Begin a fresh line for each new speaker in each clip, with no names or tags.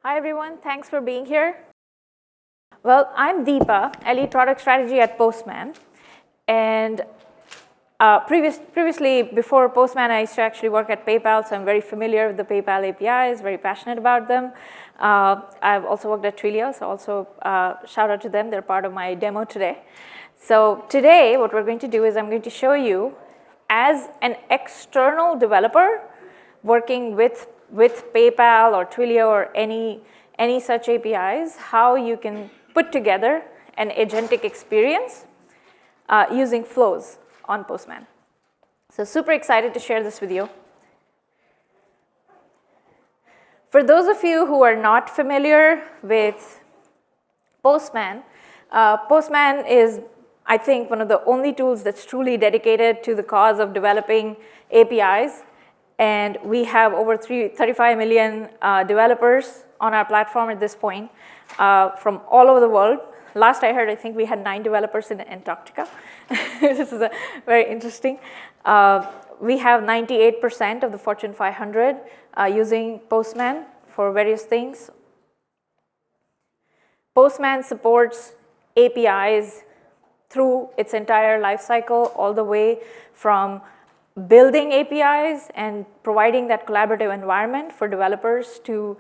Hi, everyone. Thanks for being here. Well, I'm Deepa, lead product strategy at Postman. And previously, before Postman, I used to actually work at PayPal, so I'm very familiar with the PayPal APIs, very passionate about them. I've also worked at Twilio, so also shout out to them. They're part of my demo today. So today, what we're going to do is I'm going to show you, as an external developer working with PayPal or Twilio or any such APIs, how you can put together an agentic experience using flows on Postman. So super excited to share this with you. For those of you who are not familiar with Postman, Postman is, I think, one of the only tools that's truly dedicated to the cause of developing APIs. And we have over 35 million developers on our platform at this point from all over the world. Last I heard, I think we had 9 developers in Antarctica. This is very interesting. We have 98% of the Fortune 500 using Postman for various things. Postman supports APIs through its entire life cycle, all the way from building APIs and providing that collaborative environment for developers to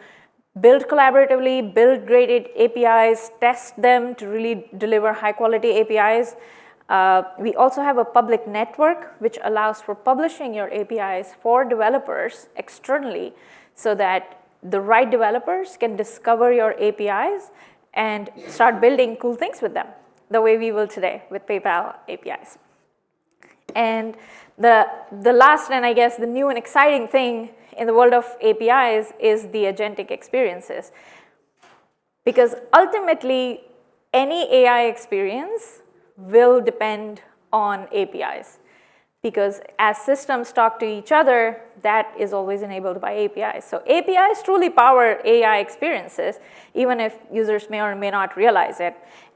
build collaboratively, build great APIs, test them to really deliver high-quality APIs. We also have a public network which allows for publishing your APIs for developers externally so that the right developers can discover your APIs and start building cool things with them, the way we will today with PayPal APIs. And the last, and I guess the new and exciting thing in the world of APIs is the agentic experiences. Because ultimately, any AI experience will depend on APIs. Because as systems talk to each other, that is always enabled by APIs. So APIs truly power AI experiences, even if users may or may not realize it.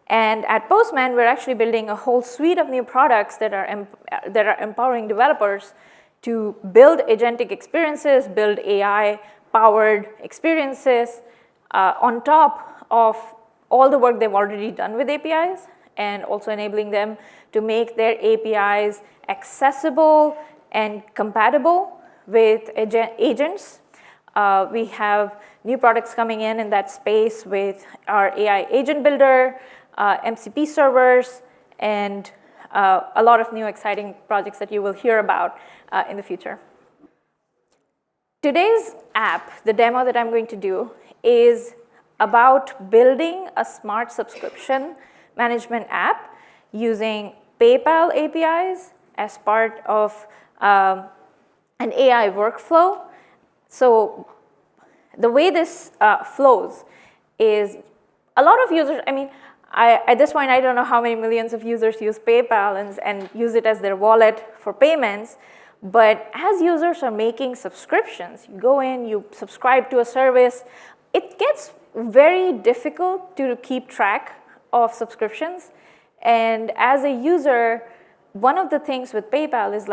And at Postman, we're actually building a whole suite of new products that are empowering developers to build agentic experiences, build AI-powered experiences on top of all the work they've already done with APIs, and also enabling them to make their APIs accessible and compatible with agents. We have new products coming in that space with our AI agent builder, MCP servers, and a lot of new exciting projects that you will hear about in the future. Today's app, the demo that I'm going to do, is about building a smart subscription management app using PayPal APIs as part of an AI workflow. So the way this flows is a lot of users, at this point, I don't know how many millions of users use PayPal and use it as their wallet for payments. But as users are making subscriptions, you go in, you subscribe to a service, it gets very difficult to keep track of subscriptions. And as a user, one of the things with PayPal is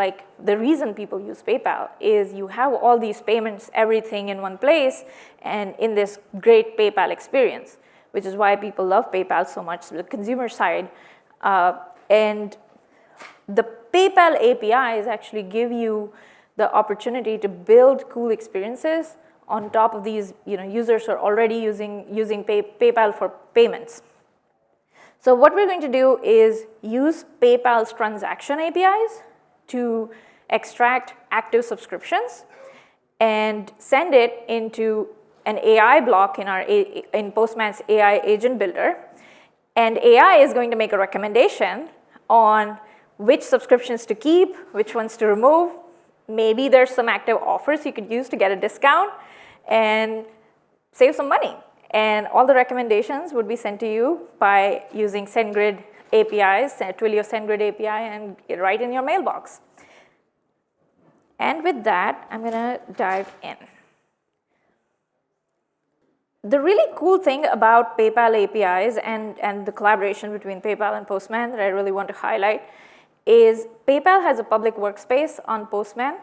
the reason people use PayPal is you have all these payments, everything in one place, and in this great PayPal experience, which is why people love PayPal so much, the consumer side. And the PayPal APIs actually give you the opportunity to build cool experiences on top of these. Users are already using PayPal for payments. So what we're going to do is use PayPal's transaction APIs to extract active subscriptions and send it into an AI block in Postman's AI agent builder. And AI is going to make a recommendation on which subscriptions to keep, which ones to remove. Maybe there's some active offers you could use to get a discount and save some money. And all the recommendations would be sent to you by using SendGrid APIs, Twilio SendGrid API, and right in your mailbox. And with that, I'm going to dive in. The really cool thing about PayPal APIs and the collaboration between PayPal and Postman that I really want to highlight is PayPal has a public workspace on Postman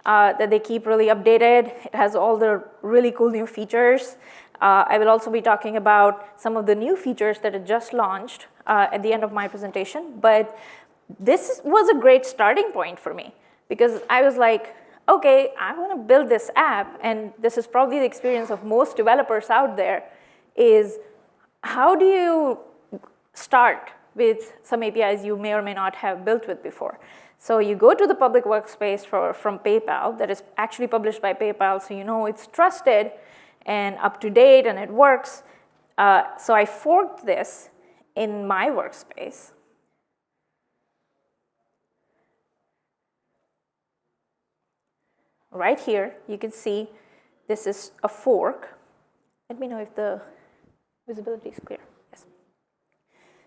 that they keep really updated. It has all the really cool new features. I will also be talking about some of the new features that are just launched at the end of my presentation. But this was a great starting point for me because I was like, okay, I want to build this app, and this is probably the experience of most developers out there, is how do you start with some APIs you may or may not have built with before? So you go to the public workspace from PayPal that is actually published by PayPal, so you know it's trusted and up to date and it works. So I forked this in my workspace. Right here, you can see this is a fork. Let me know if the visibility is clear. Yes.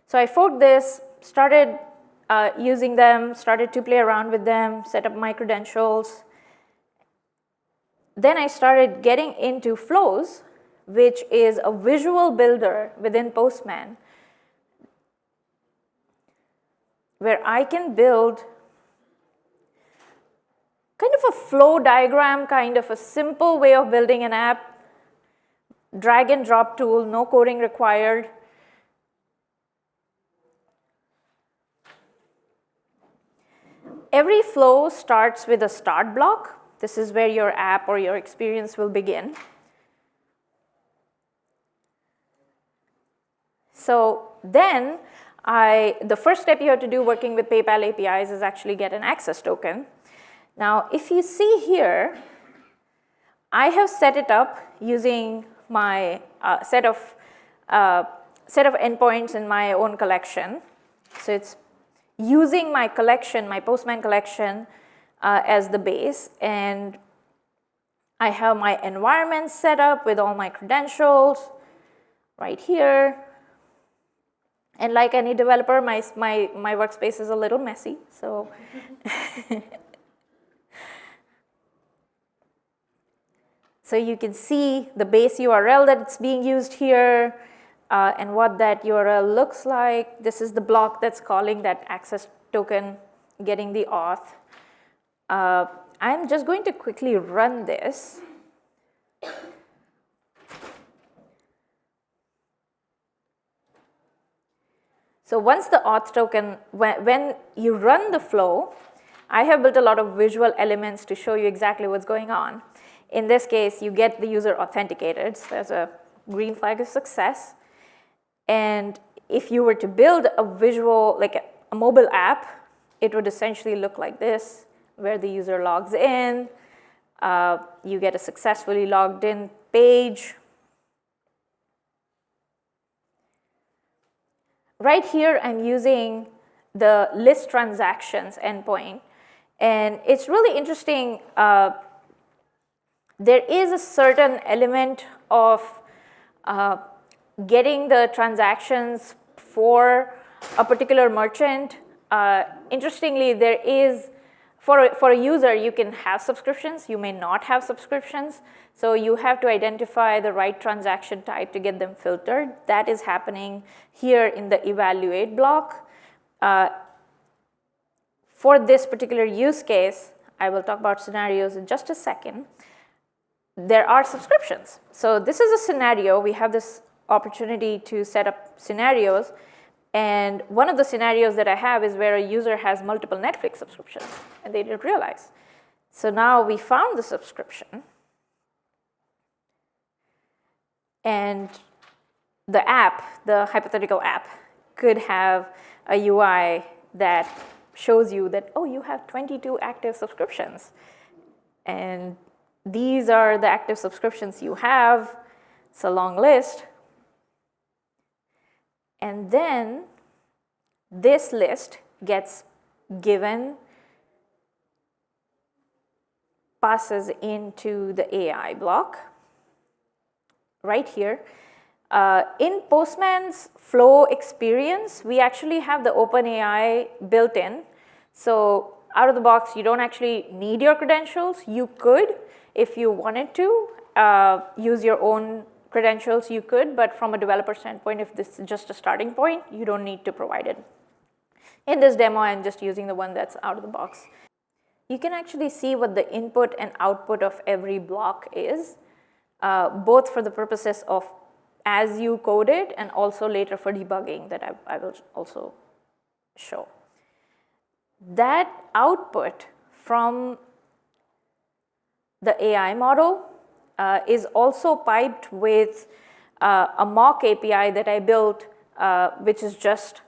So I forked this, started using them, started to play around with them, set up my credentials. Then I started getting into flows, which is a visual builder within Postman, where I can build kind of a flow diagram, kind of a simple way of building an app, drag and drop tool, no coding required. Every flow starts with a start block. This is where your app or your experience will begin. So then the first step you have to do working with PayPal APIs is actually get an access token. Now, if you see here, I have set it up using my set of endpoints in my own collection. So it's using my collection, my Postman collection, as the base. And I have my environment set up with all my credentials right here. And like any developer, my workspace is a little messy. So so you can see the base URL that's being used here and what that URL looks like. This is the block that's calling that access token, getting the auth. I'm just going to quickly run this. So once the auth token, when you run the flow, I have built a lot of visual elements to show you exactly what's going on. In this case, you get the user authenticated. So there's a green flag of success. And if you were to build a visual, like a mobile app, it would essentially look like this, where the user logs in. You get a successfully logged in page. Right here, I'm using the list transactions endpoint. And it's really interesting. There is a certain element of getting the transactions for a particular merchant. Interestingly, there is, for a user, you can have subscriptions. You may not have subscriptions. So you have to identify the right transaction type to get them filtered. That is happening here in the evaluate block. For this particular use case, I will talk about scenarios in just a second. There are subscriptions. So this is a scenario. We have this opportunity to set up scenarios. And one of the scenarios that I have is where a user has multiple Netflix subscriptions, and they didn't realize. So now we found the subscription. And the app, the hypothetical app, could have a UI that shows you that, oh, you have 22 active subscriptions. And these are the active subscriptions you have. It's a long list. And then this list gets given, passes into the AI block right here. In Postman's flow experience, we actually have the OpenAI built in. So out of the box, you don't actually need your credentials. You could, if you wanted to, use your own credentials, you could, but from a developer standpoint, if this is just a starting point, you don't need to provide it. In this demo, I'm just using the one that's out of the box. You can actually see what the input and output of every block is. both for the purposes of as you code it and also later for debugging that I will also show. That output from the AI model is also piped with a mock API that I built, which is just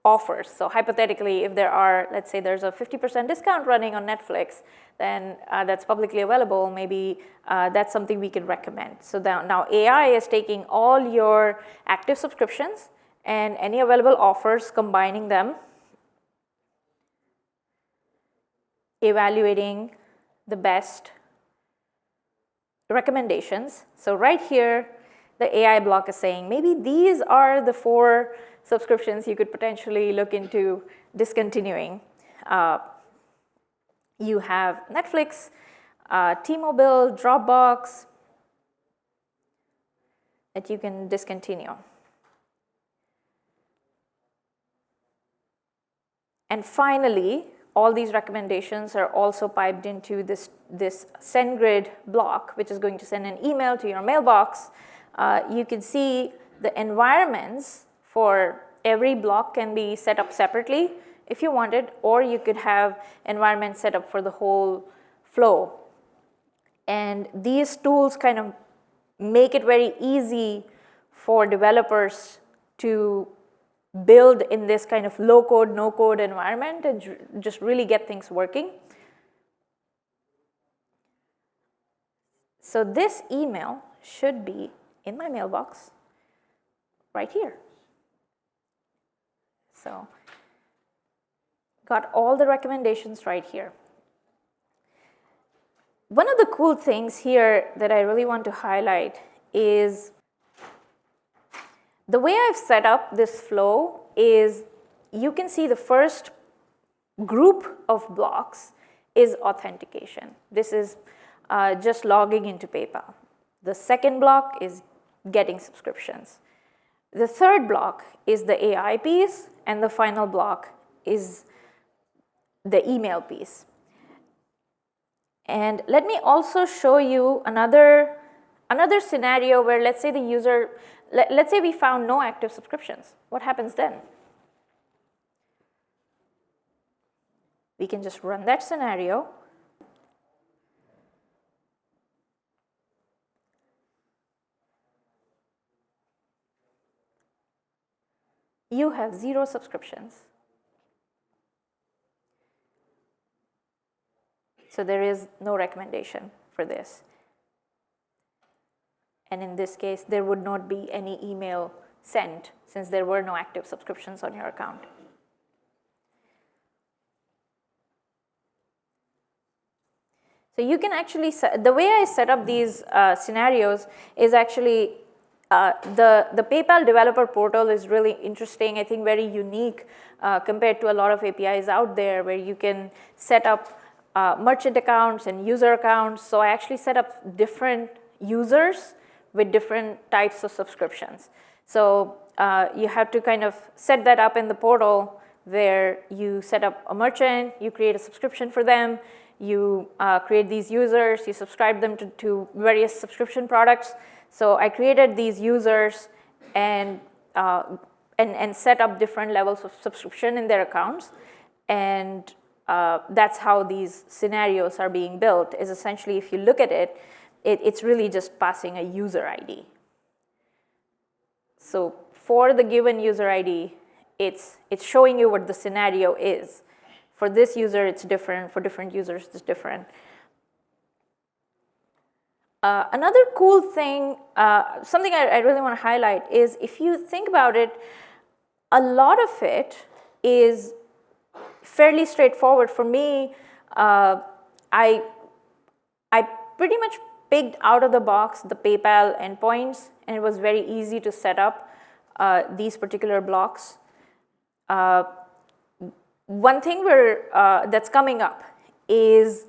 offers. So hypothetically, if there are, let's say there's a 50% discount running on Netflix, then that's publicly available, maybe that's something we can recommend. So now AI is taking all your active subscriptions and any available offers, combining them, evaluating the best recommendations. So right here, the AI block is saying, maybe these are the 4 subscriptions you could potentially look into discontinuing. You have Netflix, T-Mobile, Dropbox that you can discontinue. And finally, all these recommendations are also piped into this SendGrid block, which is going to send an email to your mailbox. You can see the environments for every block can be set up separately if you wanted, or you could have environments set up for the whole flow. And these tools kind of make it very easy for developers to build in this kind of low-code, no-code environment and just really get things working. So this email should be in my mailbox right here. So got all the recommendations right here. One of the cool things here that I really want to highlight is the way I've set up this flow is you can see the first group of blocks is authentication. This is just logging into PayPal. The second block is getting subscriptions. The third block is the AI piece, and the final block is the email piece. And let me also show you another scenario where, let's say the user, let's say we found no active subscriptions. What happens then? We can just run that scenario. You have 0 subscriptions. So there is no recommendation for this. And in this case, there would not be any email sent since there were no active subscriptions on your account. So you can actually, the way I set up these scenarios is actually the PayPal developer portal is really interesting, I think very unique compared to a lot of APIs out there where you can set up merchant accounts and user accounts. So I actually set up different users with different types of subscriptions. So you have to kind of set that up in the portal where you set up a merchant, you create a subscription for them, you create these users, you subscribe them to various subscription products. So I created these users and set up different levels of subscription in their accounts. And that's how these scenarios are being built, is essentially, if you look at it, it's really just passing a user ID. So for the given user ID, it's showing you what the scenario is. For this user, it's different. For different users, it's different. Another cool thing, something I really want to highlight is, if you think about it, a lot of it is fairly straightforward. For me, I pretty much picked out of the box the PayPal endpoints, and it was very easy to set up these particular blocks. One thing that's coming up is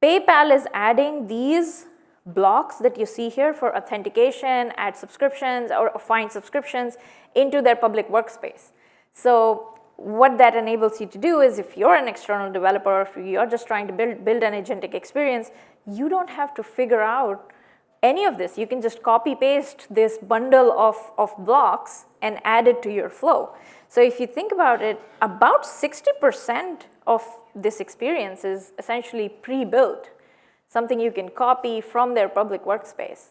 PayPal is adding these blocks that you see here for authentication, add subscriptions, or find subscriptions into their public workspace. So what that enables you to do is, if you're an external developer, if you're just trying to build an agentic experience, you don't have to figure out any of this. You can just copy paste this bundle of blocks and add it to your flow. So if you think about it, about 60% of this experience is essentially pre-built, something you can copy from their public workspace.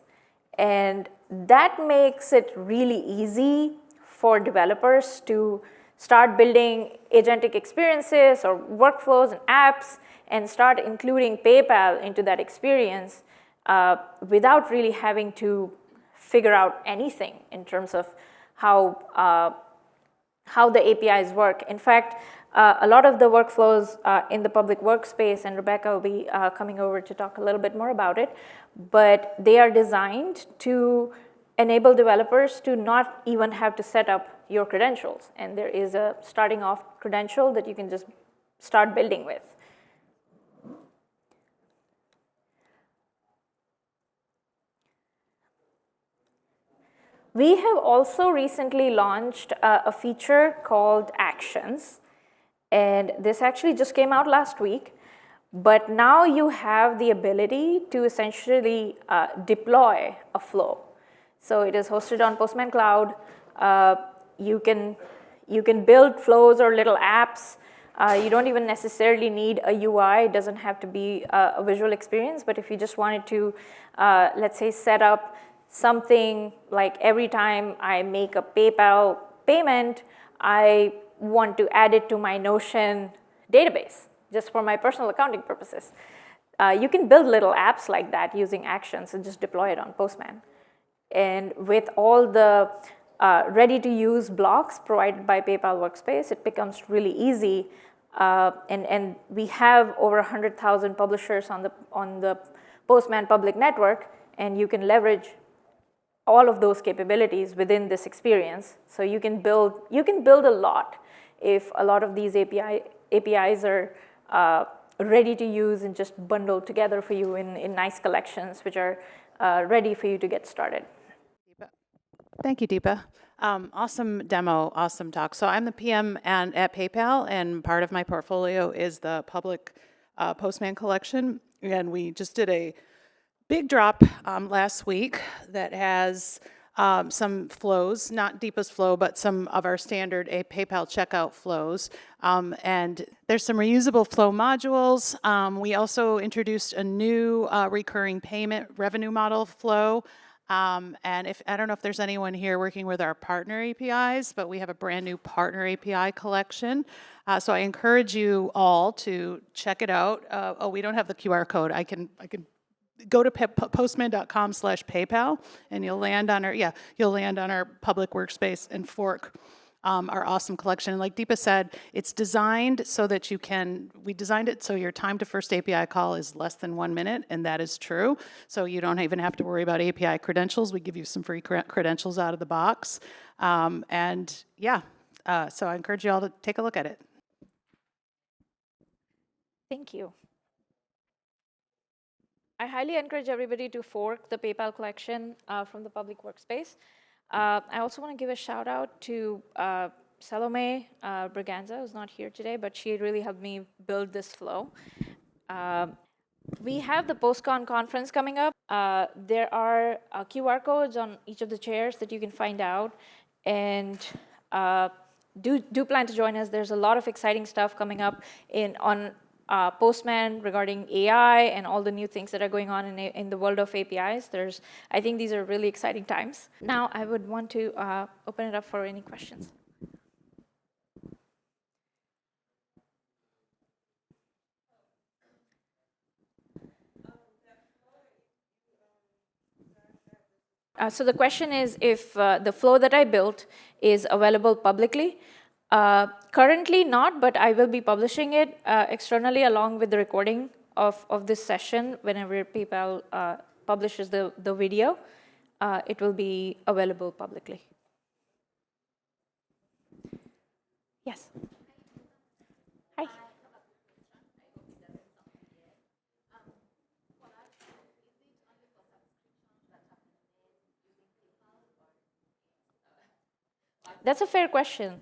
And that makes it really easy for developers to start building agentic experiences or workflows and apps and start including PayPal into that experience without really having to figure out anything in terms of how the APIs work. In fact, a lot of the workflows in the public workspace, and Rebecca will be coming over to talk a little bit more about it, but they are designed to enable developers to not even have to set up your credentials. And there is a starting off credential that you can just start building with. We have also recently launched a feature called Actions. And this actually just came out last week. But now you have the ability to essentially deploy a flow. So it is hosted on Postman Cloud. You can build flows or little apps. You don't even necessarily need a UI. It doesn't have to be a visual experience. But if you just wanted to, let's say, set up something like every time I make a PayPal payment, I want to add it to my Notion database, just for my personal accounting purposes. You can build little apps like that using Actions and just deploy it on Postman. And with all the ready-to-use blocks provided by PayPal Workspace, it becomes really easy. And we have over 100,000 publishers on the Postman public network, and you can leverage all of those capabilities within this experience. So you can build a lot if a lot of these APIs are ready to use and just bundled together for you in nice collections, which are ready for you to get started.
Thank you, Deepa. Awesome demo, awesome talk. So I'm the PM at PayPal, and part of my portfolio is the public Postman collection. And we just did a big drop last week that has some flows, not Deepa's flow, but some of our standard PayPal checkout flows. And there's some reusable flow modules. We also introduced a new recurring payment revenue model flow. And I don't know if there's anyone here working with our partner APIs, but we have a brand new partner API collection. So I encourage you all to check it out. Oh, we don't have the QR code. I can go to postman.com/PayPal, and you'll land on our public workspace and fork our awesome collection. And like Deepa said, it's designed so that we designed it so your time to first API call is less than 1 minute, and that is true. So you don't even have to worry about API credentials. We give you some free credentials out of the box. So I encourage you all to take a look at it.
Thank you. I highly encourage everybody to fork the PayPal collection from the public workspace. I also want to give a shout out to Salome Braganza, who's not here today, but she really helped me build this flow. We have the PostCon conference coming up. There are QR codes on each of the chairs that you can find out. And do plan to join us. There's a lot of exciting stuff coming up on Postman regarding AI and all the new things that are going on in the world of APIs. I think these are really exciting times. Now I would want to open it up for any questions. So the question is if the flow that I built is available publicly. Currently not, but I will be publishing it externally along with the recording of this session. Whenever PayPal publishes the video, it will be available publicly. Yes. Hi. That's a fair question.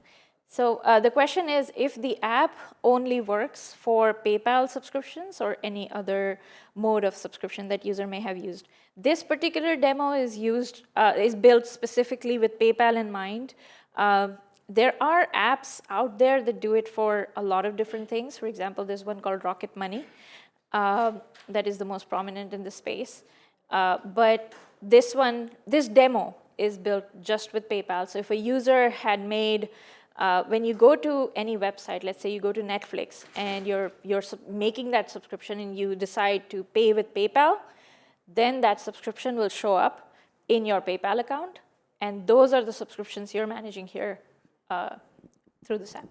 So the question is if the app only works for PayPal subscriptions or any other mode of subscription that user may have used. This particular demo is built specifically with PayPal in mind. There are apps out there that do it for a lot of different things. For example, there's one called Rocket Money that is the most prominent in the space. But this demo is built just with PayPal. So if a user had made, when you go to any website, let's say you go to Netflix and you're making that subscription and you decide to pay with PayPal, then that subscription will show up in your PayPal account. And those are the subscriptions you're managing here through this app.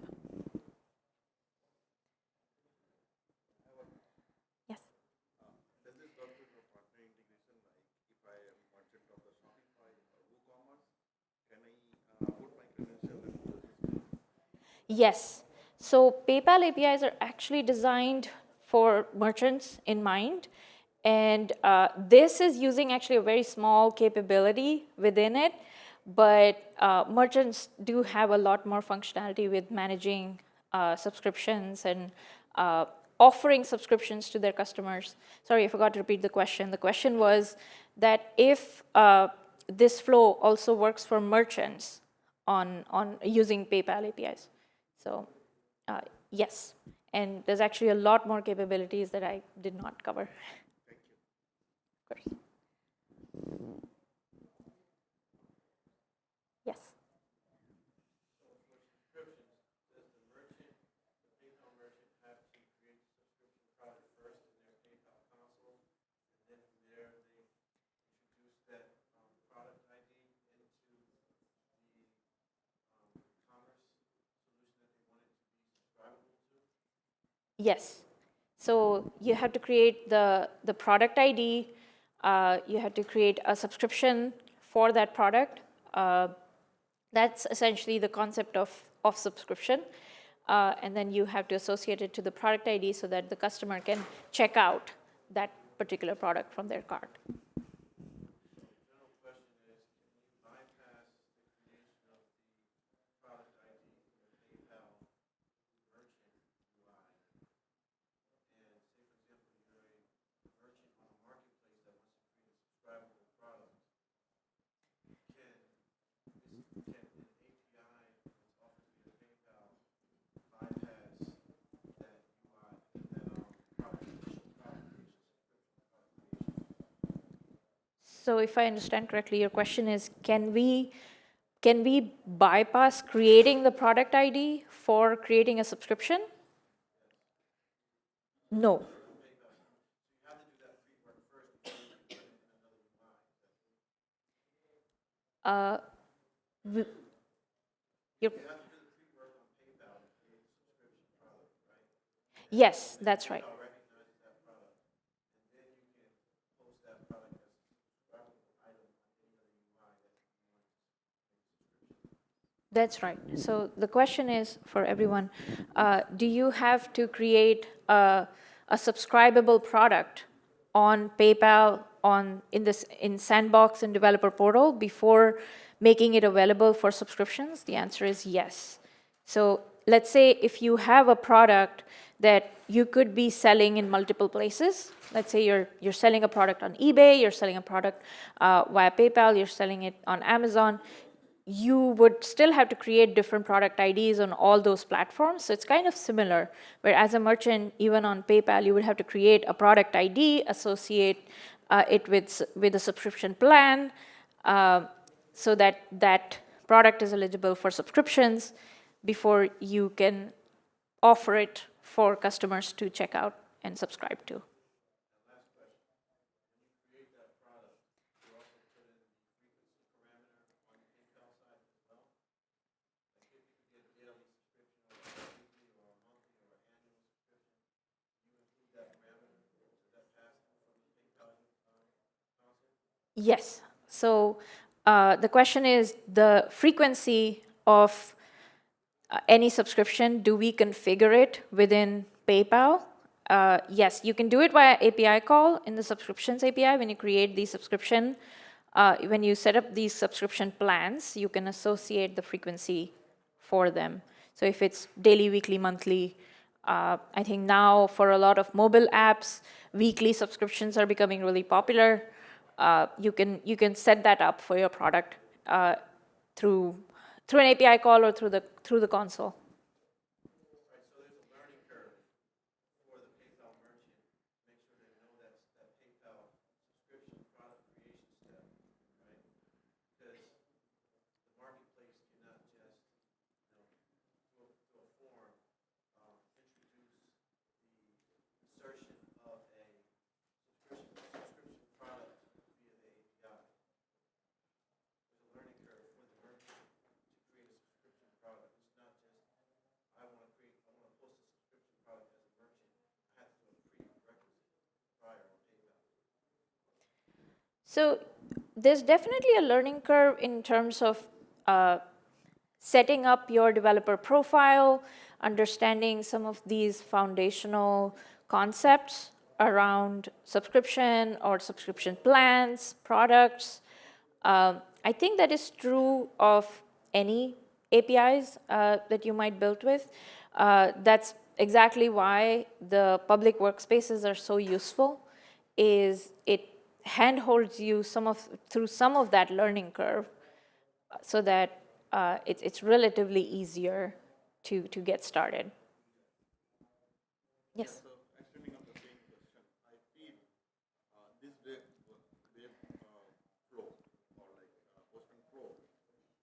Yes.
Does this work with your partner integration? Like if I am merchant of the Shopify or WooCommerce, can I put my credential and do this?
Yes. So PayPal APIs are actually designed for merchants in mind. And this is using actually a very small capability within it. But merchants do have a lot more functionality with managing subscriptions and offering subscriptions to their customers. Sorry, I forgot to repeat the question. The question was that if this flow also works for merchants on using PayPal APIs. So yes, and there's actually a lot more capabilities that I did not cover.
Thank you.
Of course. Yes. Yes. So you have to create the product ID. You have to create a subscription for that product. That's essentially the concept of subscription. And then you have to associate it to the product ID so that the customer can check out that particular product from their cart. So if I understand correctly, your question is, can we bypass creating the product ID for creating a subscription? No. Yes, that's right. That's right. So the question is for everyone, do you have to create a subscribable product on PayPal in Sandbox and Developer Portal before making it available for subscriptions? The answer is yes. So let's say if you have a product that you could be selling in multiple places. Let's say you're selling a product on eBay, you're selling a product via PayPal, you're selling it on Amazon. You would still have to create different product IDs on all those platforms. So it's kind of similar, where as a merchant, even on PayPal, you would have to create a product ID, associate it with a subscription plan, so that that product is eligible for subscriptions before you can offer it for customers to check out and subscribe to. Yes. So the question is the frequency of any subscription. Do we configure it within PayPal? Yes, you can do it via API call in the subscriptions API when you create the subscription. When you set up these subscription plans, you can associate the frequency for them. So if it's daily, weekly, monthly, I think now for a lot of mobile apps, weekly subscriptions are becoming really popular. You can set that up for your product through an API call or through the console.
Right, so there's a learning curve for the PayPal merchant. Make sure they know that PayPal subscription product creation step, right? Because the marketplace cannot just, through a form, introduce the insertion of a subscription product via the API. There's a learning curve for the merchant to create a subscription product. It's not just I want to post a subscription product as a merchant. I have to do a prerequisite prior on PayPal.
So there's definitely a learning curve in terms of setting up your developer profile, understanding some of these foundational concepts around subscription or subscription plans, products. I think that is true of any APIs that you might build with. That's exactly why the public workspaces are so useful, is it handholds you through some of that learning curve so that it's relatively easier to get started. Yes?
So extending on the same question, I feel this wave flow or like Postman flow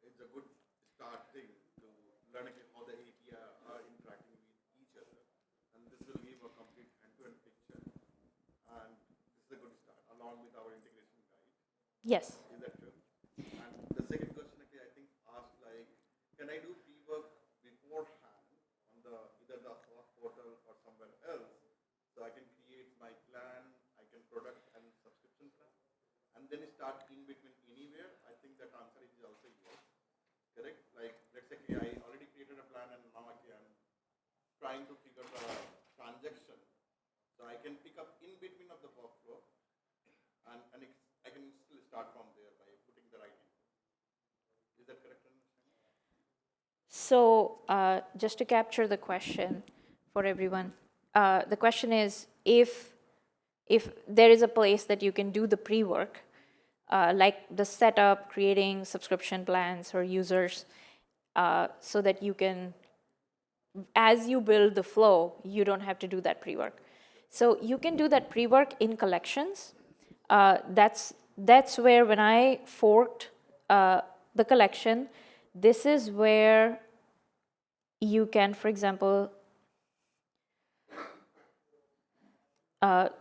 is a good start thing to learning how the API are interacting with each other, and this will give a complete end-to-end picture. And this is a good start along with our integration guide.
Yes.
Is that true? And the second question actually I think asked like, can I do pre-work beforehand on either the soft portal or somewhere else, so I can create my plan, I can product and subscription plan, and then start in between anywhere? I think that answer is also yes. Correct? Like let's say I already created a plan and now I'm trying to figure the transaction, so I can pick up in between of the workflow, and I can still start from there by putting the right input. Is that correct understanding?
So just to capture the question for everyone, the question is if there is a place that you can do the pre-work, like the setup, creating subscription plans or users, so that you can, as you build the flow, you don't have to do that pre-work. So you can do that pre-work in collections. That's where when I forked the collection, this is where you can, for example,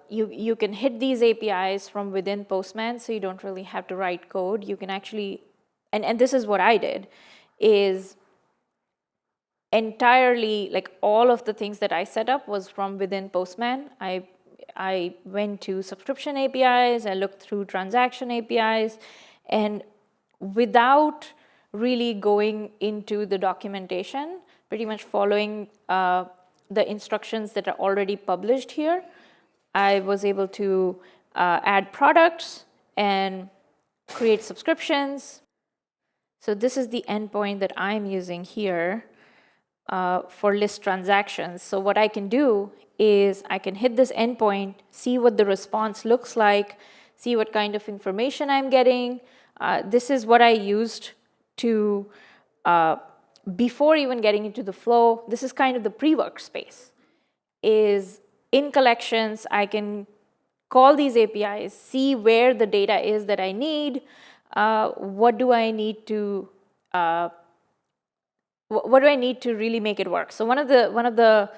you can hit these APIs from within Postman, so you don't really have to write code. You can actually, and this is what I did, is entirely, like all of the things that I set up was from within Postman. I went to subscription APIs, I looked through transaction APIs, and without really going into the documentation, pretty much following the instructions that are already published here, I was able to add products and create subscriptions. So this is the endpoint that I'm using here for list transactions. So what I can do is I can hit this endpoint, see what the response looks like, see what kind of information I'm getting. This is what I used to, before even getting into the flow, this is kind of the pre-work space, is in collections, I can call these APIs, see where the data is that I need, what do I need to really make it work? So one of the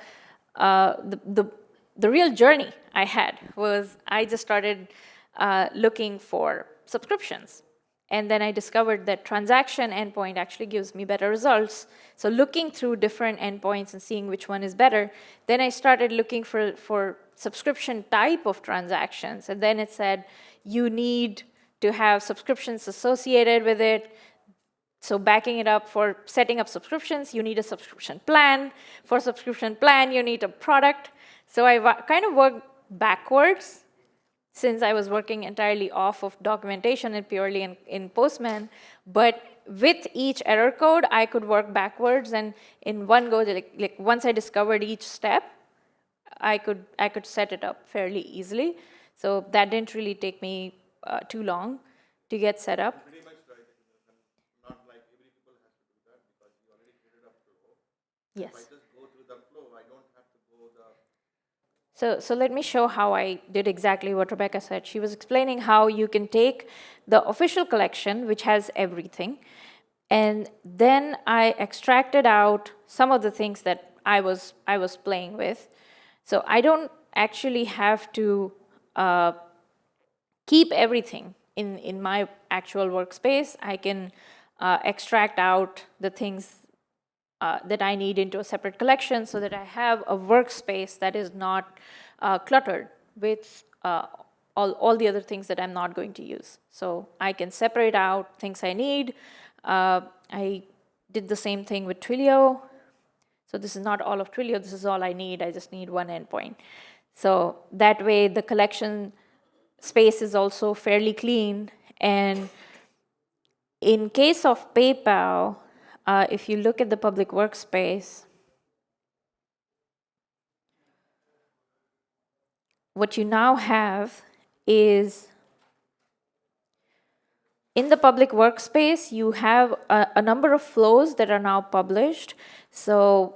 real journey I had was I just started looking for subscriptions. And then I discovered that transaction endpoint actually gives me better results. So looking through different endpoints and seeing which one is better, then I started looking for subscription type of transactions. And then it said, you need to have subscriptions associated with it. So backing it up, for setting up subscriptions, you need a subscription plan. For subscription plan, you need a product. So I kind of worked backwards since I was working entirely off of documentation and purely in Postman. But with each error code, I could work backwards, and in one go, like once I discovered each step, I could set it up fairly easily. So that didn't really take me too long to get set up.
Pretty much right. Not like every people has to do that because you already created a flow.
Yes.
If I just go through the flow, I don't have to go the.
So let me show how I did exactly what Rebecca said. She was explaining how you can take the official collection, which has everything, and then I extracted out some of the things that I was playing with. So I don't actually have to keep everything in my actual workspace. I can extract out the things that I need into a separate collection so that I have a workspace that is not cluttered with all the other things that I'm not going to use. So I can separate out things I need. I did the same thing with Twilio. So this is not all of Twilio, this is all I need. I just need one endpoint. So that way the collection space is also fairly clean. And in case of PayPal, if you look at the public workspace, what you now have is in the public workspace, you have a number of flows that are now published. So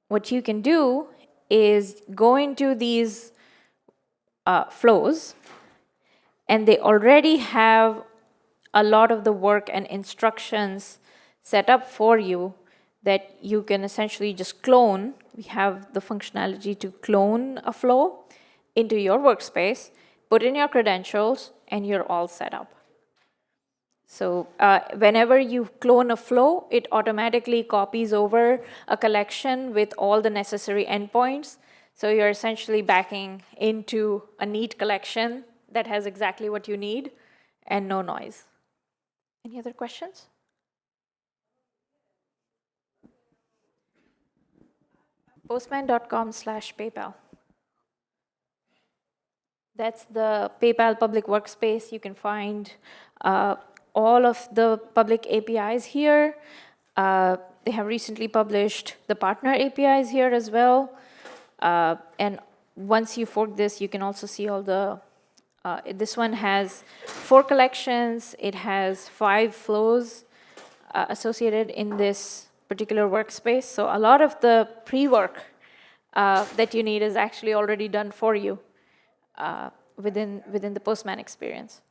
what you can do is go into these flows, and they already have a lot of the work and instructions set up for you that you can essentially just clone. We have the functionality to clone a flow into your workspace, put in your credentials, and you're all set up. So whenever you clone a flow, it automatically copies over a collection with all the necessary endpoints. So you're essentially backing into a neat collection that has exactly what you need and no noise. Any other questions? Postman.com/PayPal. That's the PayPal public workspace. You can find all of the public APIs here. They have recently published the partner APIs here as well. And once you fork this, you can also see all the, this one has 4 collections. It has 5 flows associated in this particular workspace. So a lot of the pre-work that you need is actually already done for you within the Postman experience.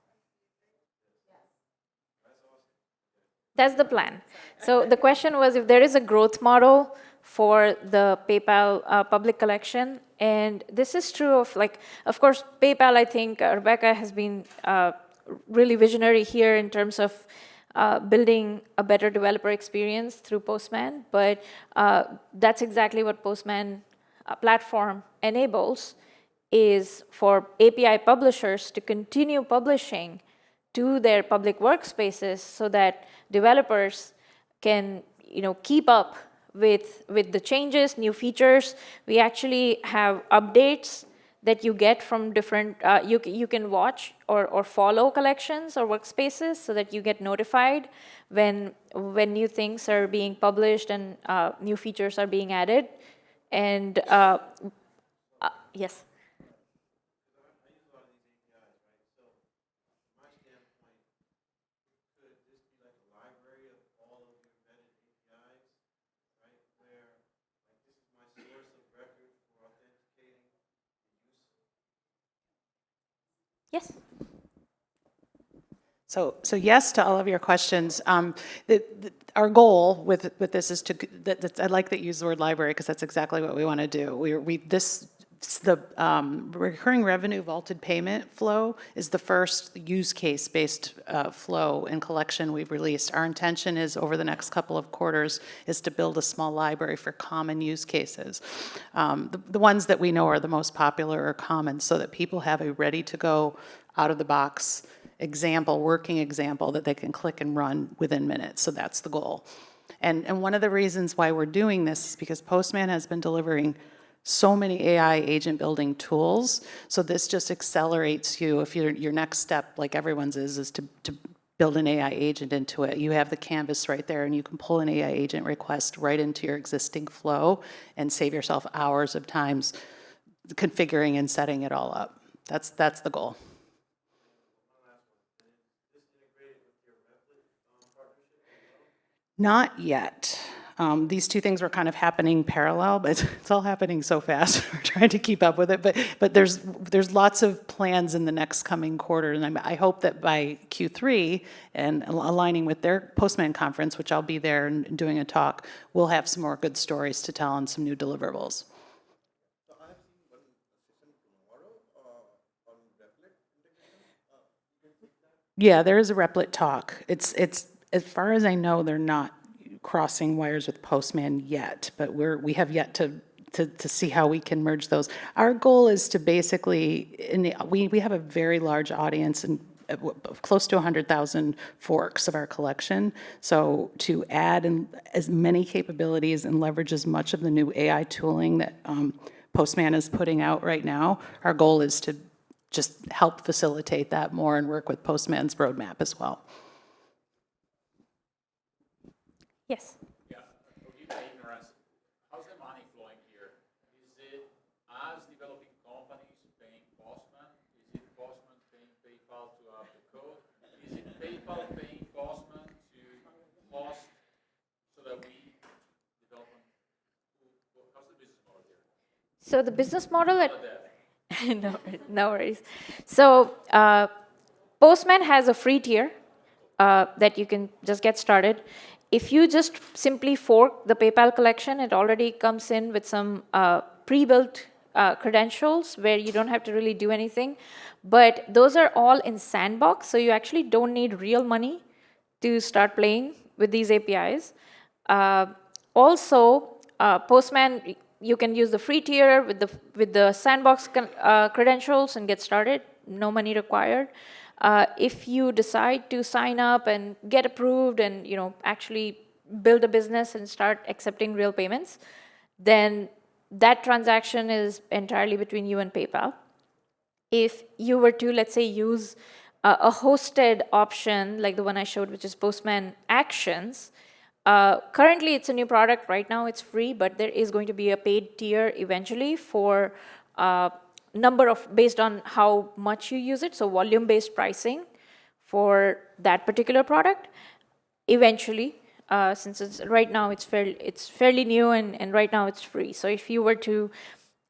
That's the plan. So the question was if there is a growth model for the PayPal public collection, and this is true of, like, of course, PayPal, I think Rebecca has been really visionary here in terms of building a better developer experience through Postman, but that's exactly what Postman platform enables, is for API publishers to continue publishing to their public workspaces so that developers can, keep up with the changes, new features. We actually have updates that you get from different, you can watch or follow collections or workspaces so that you get notified when new things are being published and new features are being added. And yes. Yes.
So yes to all of your questions. Our goal with this is to, I like that you use the word library because that's exactly what we want to do. The recurring revenue vaulted payment flow is the first use case based flow and collection we've released. Our intention is over the next couple of quarters is to build a small library for common use cases. The ones that we know are the most popular or common so that people have a ready to go out of the box working example that they can click and run within minutes. So that's the goal. And one of the reasons why we're doing this is because Postman has been delivering so many AI agent building tools. So this just accelerates you. If your next step, like everyone's is to build an AI agent into it. You have the canvas right there, and you can pull an AI agent request right into your existing flow and save yourself hours of times configuring and setting it all up. That's the goal. Not yet. These two things were kind of happening parallel, but it's all happening so fast. We're trying to keep up with it, but there's lots of plans in the next coming quarter, and I hope that by Q3 and aligning with their Postman conference, which I'll be there and doing a talk, we'll have some more good stories to tell and some new deliverables.
So I have seen one session tomorrow on Replit integration. You can take that.
Yeah, there is a Replit talk. It's as far as I know, they're not crossing wires with Postman yet, but we have yet to see how we can merge those. Our goal is to basically, we have a very large audience and close to 100,000 forks of our collection. So to add in as many capabilities and leverage as much of the new AI tooling that Postman is putting out right now, our goal is to just help facilitate that more and work with Postman's roadmap as well.
Yes.
Yeah, forgive my ignorance. How's the money flowing here? Is it us developing companies paying Postman? Is it Postman paying PayPal to have the code? Is it PayPal paying Postman to host so that we develop? How's the business model here?
So the business model at no worries. So Postman has a free tier that you can just get started. If you just simply fork the PayPal collection, it already comes in with some pre-built credentials where you don't have to really do anything. But those are all in sandbox, so you actually don't need real money to start playing with these APIs. Also, Postman, you can use the free tier with the sandbox credentials and get started. No money required. If you decide to sign up and get approved and actually build a business and start accepting real payments, then that transaction is entirely between you and PayPal. If you were to, let's say, use a hosted option like the one I showed, which is Postman Actions, currently it's a new product. Right now it's free, but there is going to be a paid tier eventually for based on how much you use it, so volume-based pricing for that particular product. Eventually, since right now it's fairly new and right now it's free. So if you were to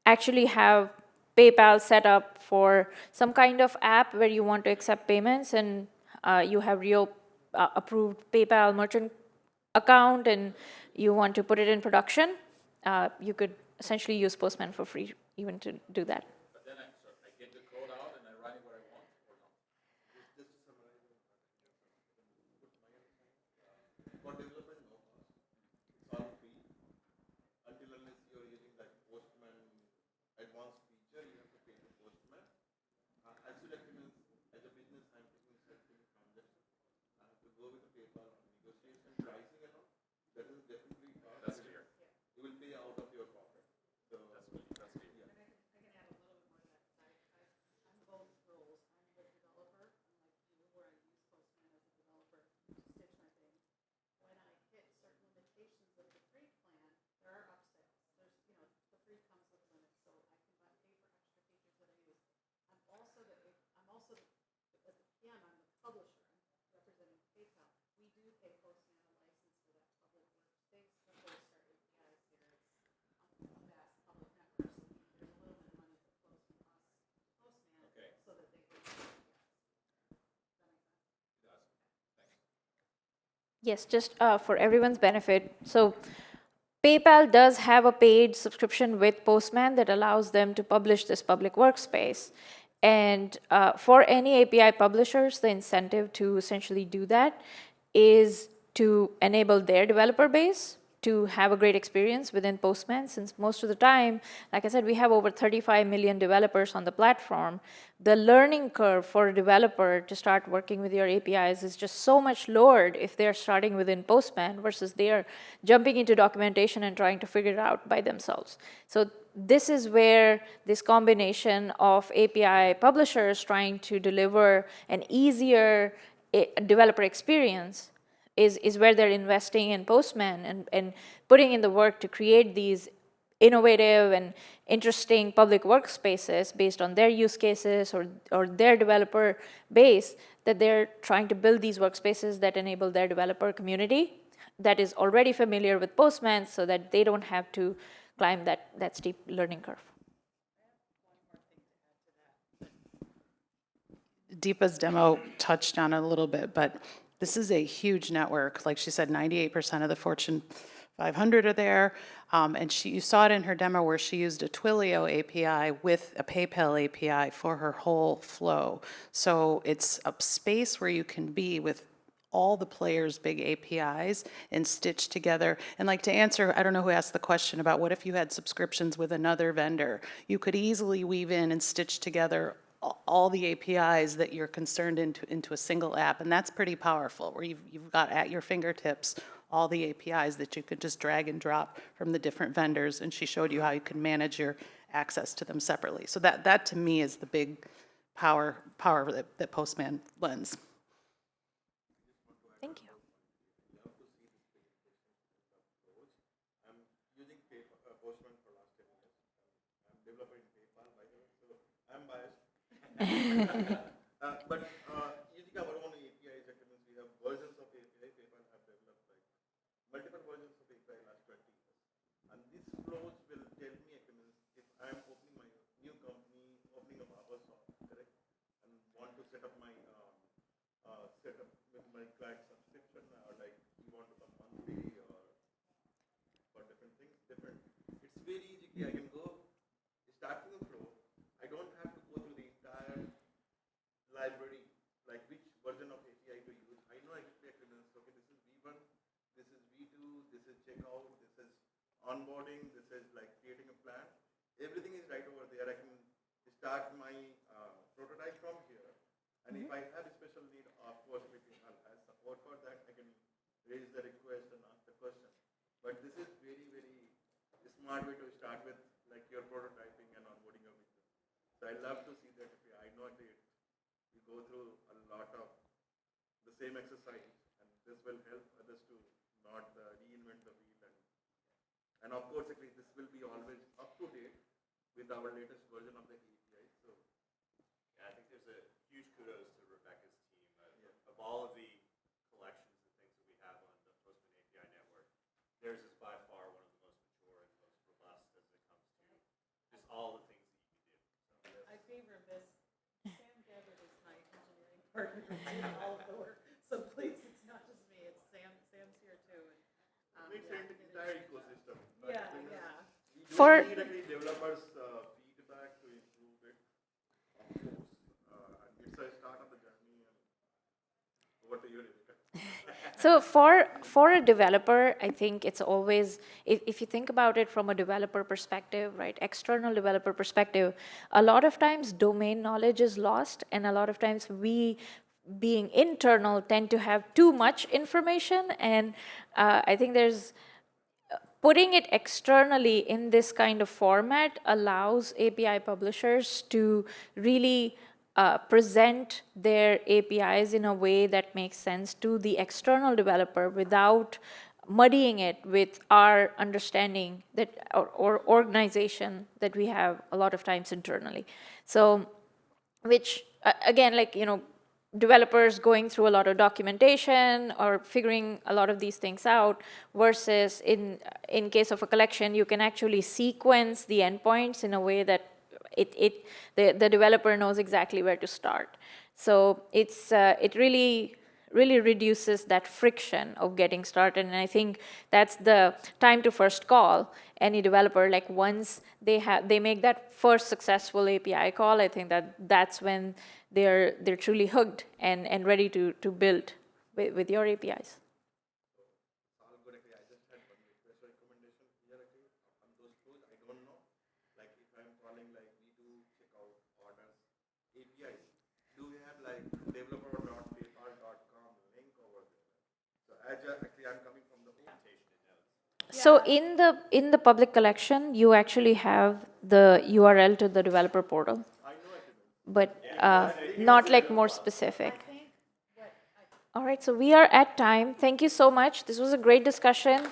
actually have PayPal set up for some kind of app where you want to accept payments and you have real approved PayPal merchant account and you want to put it in production, you could essentially use Postman for free even to do that.
I get the code out and I run it where I want or not?
Just to summarize, for development, no cost. It's all free. Until unless you're using that Postman advanced feature, you have to pay the Postman. Actually, as a business, I'm taking certain transactions. I have to go with the PayPal on negotiation, pricing and all. That is definitely cost.
That's clear.
You will pay out of your pocket. So
That's clear.
yeah.
Yes, just for everyone's benefit. So PayPal does have a paid subscription with Postman that allows them to publish this public workspace. And for any API publishers, the incentive to essentially do that is to enable their developer base to have a great experience within Postman, since most of the time, like I said, we have over 35 million developers on the platform. The learning curve for a developer to start working with your APIs is just so much lowered if they're starting within Postman versus they're jumping into documentation and trying to figure it out by themselves. So this is where this combination of API publishers trying to deliver an easier developer experience is where they're investing in Postman and putting in the work to create these innovative and interesting public workspaces based on their use cases or their developer base, that they're trying to build these workspaces that enable their developer community that is already familiar with Postman so that they don't have to climb that steep learning curve.
Deepa's demo touched on it a little bit, but this is a huge network. Like she said, 98% of the Fortune 500 are there. And you saw it in her demo where she used a Twilio API with a PayPal API for her whole flow. So it's a space where you can be with all the players' big APIs and stitch together. And like to answer, I don't know who asked the question about what if you had subscriptions with another vendor? You could easily weave in and stitch together all the APIs that you're concerned into a single app. And that's pretty powerful, where you've got at your fingertips all the APIs that you could just drag and drop from the different vendors. And she showed you how you can manage your access to them separately. So that to me is the big power that Postman lends.
Thank you.
I'm using Postman for last 10 years. I'm developing PayPal, by the way, so I'm biased. But using our own APIs, we have versions of API. PayPal have developed like multiple versions of API last 20 years. And these flows will tell me if I'm opening my new company, opening a barber shop, correct, and want to set up my setup with my client subscription, or like you want to come monthly or for different things, different. It's very easy. I can go start from the flow. I don't have to go through the entire library, like which version of API to use. I know exactly, okay, this is V1, this is V2, this is checkout, this is onboarding, this is like creating a plan. Everything is right over there. I can start my prototype from here. And if I have a special need, of course, if it has support for that, I can raise the request and ask the question. But this is very, very smart way to start with, like your prototyping and onboarding of it. So I love to see that. I know that you go through a lot of the same exercise, and this will help others to not reinvent the wheel. And of course, at least this will be always up to date with our latest version of the API. So
yeah, I think there's a huge kudos to Rebecca's team of all of the collections and things that we have on the Postman API network. Theirs is by far one of the most mature and most robust as it comes to just all the things that you can do. So,
I favor this. Sam Gabbard is my engineering partner in all of the work. So please, it's not just me. It's Sam. Sam's here too. And,
it's an entire ecosystem.
Yeah.
We
For-
need actually developers' feedback to improve it. Of course, and it's a start of the journey. And over to you, Rebecca.
So for a developer, I think it's always, if you think about it from a developer perspective, right, external developer perspective, a lot of times domain knowledge is lost, and a lot of times we, being internal, tend to have too much information, and I think there's, putting it externally in this kind of format allows API publishers to really present their APIs in a way that makes sense to the external developer without muddying it with our understanding that or organization that we have a lot of times internally. So, which again, like, developers going through a lot of documentation or figuring a lot of these things out, versus in case of a collection, you can actually sequence the endpoints in a way that the developer knows exactly where to start. So it really reduces that friction of getting started, and I think that's the time to first call any developer. Like once they make that first successful API call, I think that's when they're truly hooked and ready to build with your APIs.
All good. Actually, I just had one request or recommendation here. Actually, on those tools, I don't know. Like if I'm calling like we do checkout orders APIs, do we have like developer.paypal.com link over there? So actually, I'm coming from the orientation in notes.
So in the public collection, you actually have the URL to the developer portal, but not like more specific. All right, so we are at time. Thank you so much. This was a great discussion.